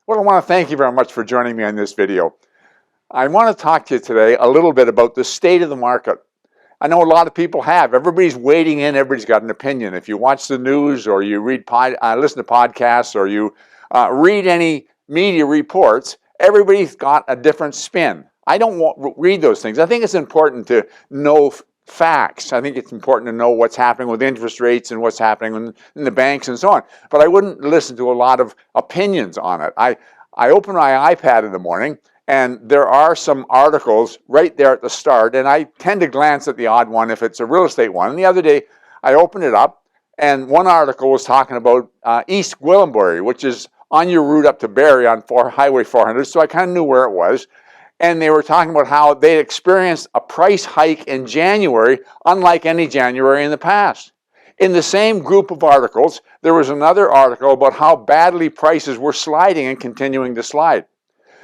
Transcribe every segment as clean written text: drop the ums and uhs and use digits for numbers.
Well, I want to thank you very much for joining me on this video. I want to talk to you today a little bit about the state of the market. I know a lot of people have. Everybody's wading in. Everybody's got an opinion. If you watch the news or you listen to podcasts or you read any media reports, everybody's got a different spin. I don't read those things. I think it's important to know facts. I think it's important to know what's happening with interest rates and what's happening in the banks and so on. But I wouldn't listen to a lot of opinions on it. I open my iPad in the morning and there are some articles right there at the start, and I tend to glance at the odd one if it's a real estate one. And the other day I opened it up and one article was talking about East Gwillimbury, which is on your route up to Barrie on Highway 400, so I kind of knew where it was. And they were talking about how they experienced a price hike in January, unlike any January in the past. In the same group of articles, there was another article about how badly prices were sliding and continuing to slide.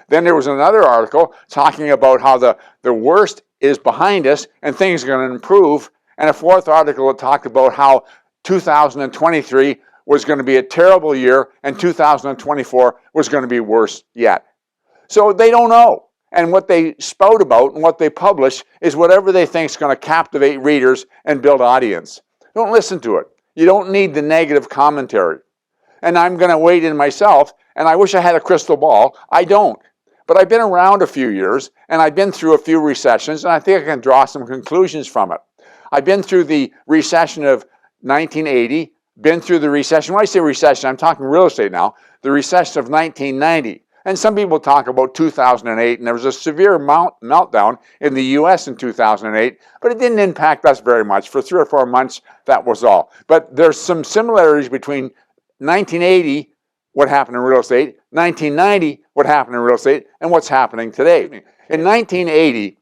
Then there was another article talking about how the worst is behind us and things are going to improve. And a fourth article that talked about how 2023 was going to be a terrible year and 2024 was going to be worse yet. So they don't know. And what they spout about and what they publish is whatever they think is going to captivate readers and build audience. Don't listen to it. You don't need the negative commentary. And I'm going to wade in myself, and I wish I had a crystal ball. I don't. But I've been around a few years, and I've been through a few recessions, and I think I can draw some conclusions from it. I've been through the recession of 1980, been through the recession. When I say recession, I'm talking real estate now, the recession of 1990. And some people talk about 2008, and there was a severe meltdown in the U.S. in 2008, but it didn't impact us very much. For 3 or 4 months, that was all. But there's some similarities between 1980, what happened in real estate, 1990, what happened in real estate, and what's happening today. In 1980,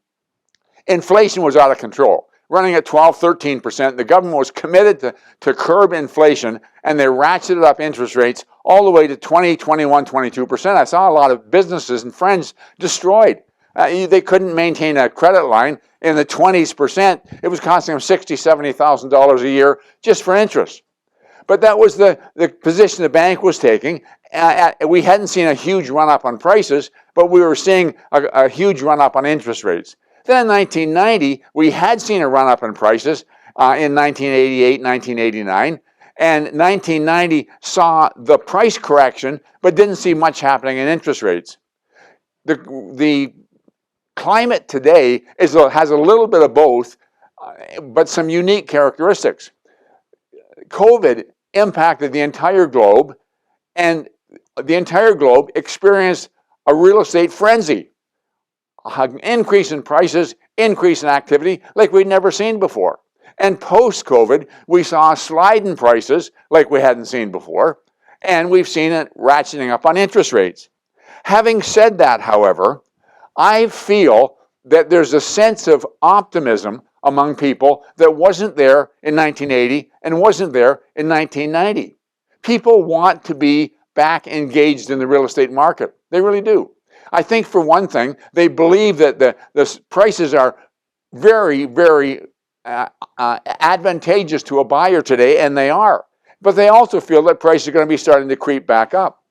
inflation was out of control, running at 12-13%. The government was committed to curb inflation, and they ratcheted up interest rates all the way to 20, 21, 22%. I saw a lot of businesses and friends destroyed. They couldn't maintain a credit line in the 20%. It was costing them $60,000, $70,000 a year just for interest. But that was the position the bank was taking. We hadn't seen a huge run-up on prices, but we were seeing a huge run-up on interest rates. Then in 1990, we had seen a run-up in prices in 1988, 1989. And 1990 saw the price correction, but didn't see much happening in interest rates. The climate today has a little bit of both, but some unique characteristics. COVID impacted the entire globe, and the entire globe experienced a real estate frenzy. An increase in prices, increase in activity like we'd never seen before. And post-COVID, we saw a slide in prices like we hadn't seen before, and we've seen it ratcheting up on interest rates. Having said that, however, I feel that there's a sense of optimism among people that wasn't there in 1980 and wasn't there in 1990. People want to be back engaged in the real estate market. They really do. I think, for one thing, they believe that the prices are very, very advantageous to a buyer today, and they are. But they also feel that prices are going to be starting to creep back up.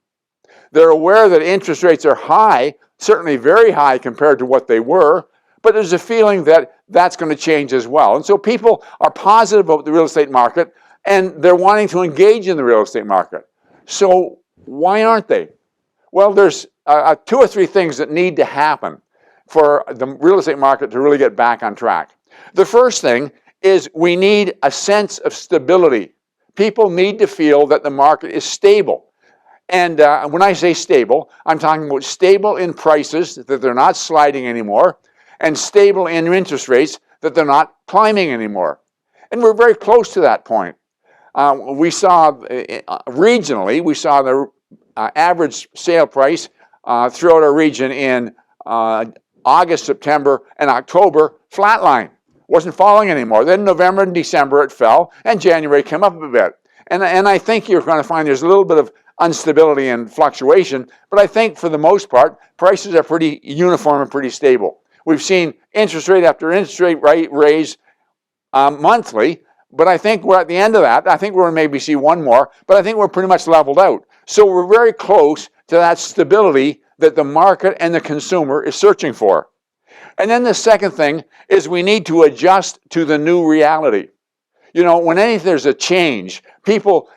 They're aware that interest rates are high, certainly very high compared to what they were, but there's a feeling that that's going to change as well. And so people are positive about the real estate market, and they're wanting to engage in the real estate market. So why aren't they? Well, there's 2 or 3 things that need to happen for the real estate market to really get back on track. The first thing is we need a sense of stability. People need to feel that the market is stable. And when I say stable, I'm talking about stable in prices, that they're not sliding anymore, and stable in interest rates, that they're not climbing anymore. And we're very close to that point. We saw, regionally, we saw the average sale price throughout our region in August, September, and October flatline. Wasn't falling anymore. Then November and December it fell, and January came up a bit. And I think you're going to find there's a little bit of instability and fluctuation, but I think for the most part, prices are pretty uniform and pretty stable. We've seen interest rate after interest rate raise monthly, but I think we're at the end of that. I think we're going to maybe see one more, but I think we're pretty much leveled out. So we're very close to that stability that the market and the consumer is searching for. And then the second thing is we need to adjust to the new reality. You know, when there's a change, people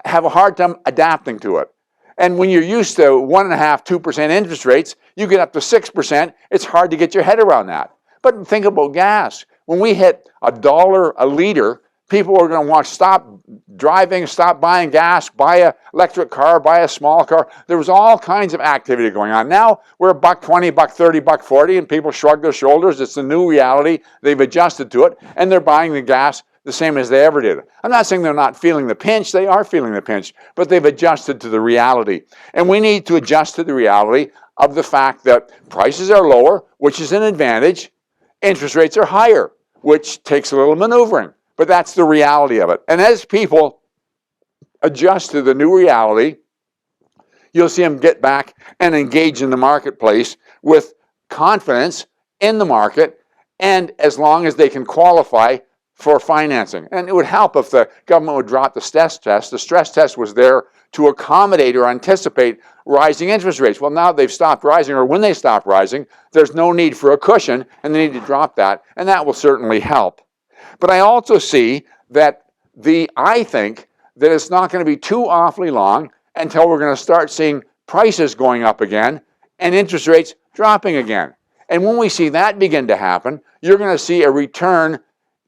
have a hard time adapting to it. And when you're used to 1.5%, 2% interest rates, you get up to 6%, it's hard to get your head around that. But think about gas. When we hit $1 a liter, people are going to want to stop driving, stop buying gas, buy an electric car, buy a small car. There was all kinds of activity going on. Now we're $1.20, $1.30, $1.40, and people shrug their shoulders. It's the new reality. They've adjusted to it, and they're buying the gas the same as they ever did. I'm not saying they're not feeling the pinch. They are feeling the pinch, but they've adjusted to the reality. And we need to adjust to the reality of the fact that prices are lower, which is an advantage. Interest rates are higher, which takes a little maneuvering. But that's the reality of it. And as people adjust to the new reality, you'll see them get back and engage in the marketplace with confidence in the market, and as long as they can qualify for financing. And it would help if the government would drop the stress test. The stress test was there to accommodate or anticipate rising interest rates. Well, now they've stopped rising, or when they stop rising, there's no need for a cushion, and they need to drop that, and that will certainly help. But I also see that I think that it's not going to be too awfully long until we're going to start seeing prices going up again and interest rates dropping again. And when we see that begin to happen, you're going to see a return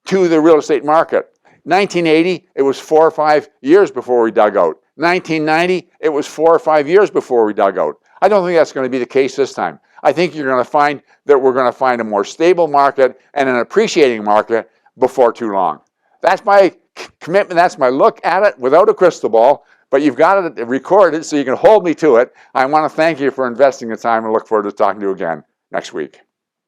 to the real estate market. 1980, it was 4 or 5 years before we dug out. 1990, it was 4 or 5 years before we dug out. I don't think that's going to be the case this time. I think you're going to find that we're going to find a more stable market and an appreciating market before too long. That's my commitment. That's my look at it without a crystal ball, but you've got it recorded so you can hold me to it. I want to thank you for investing the time and look forward to talking to you again next week.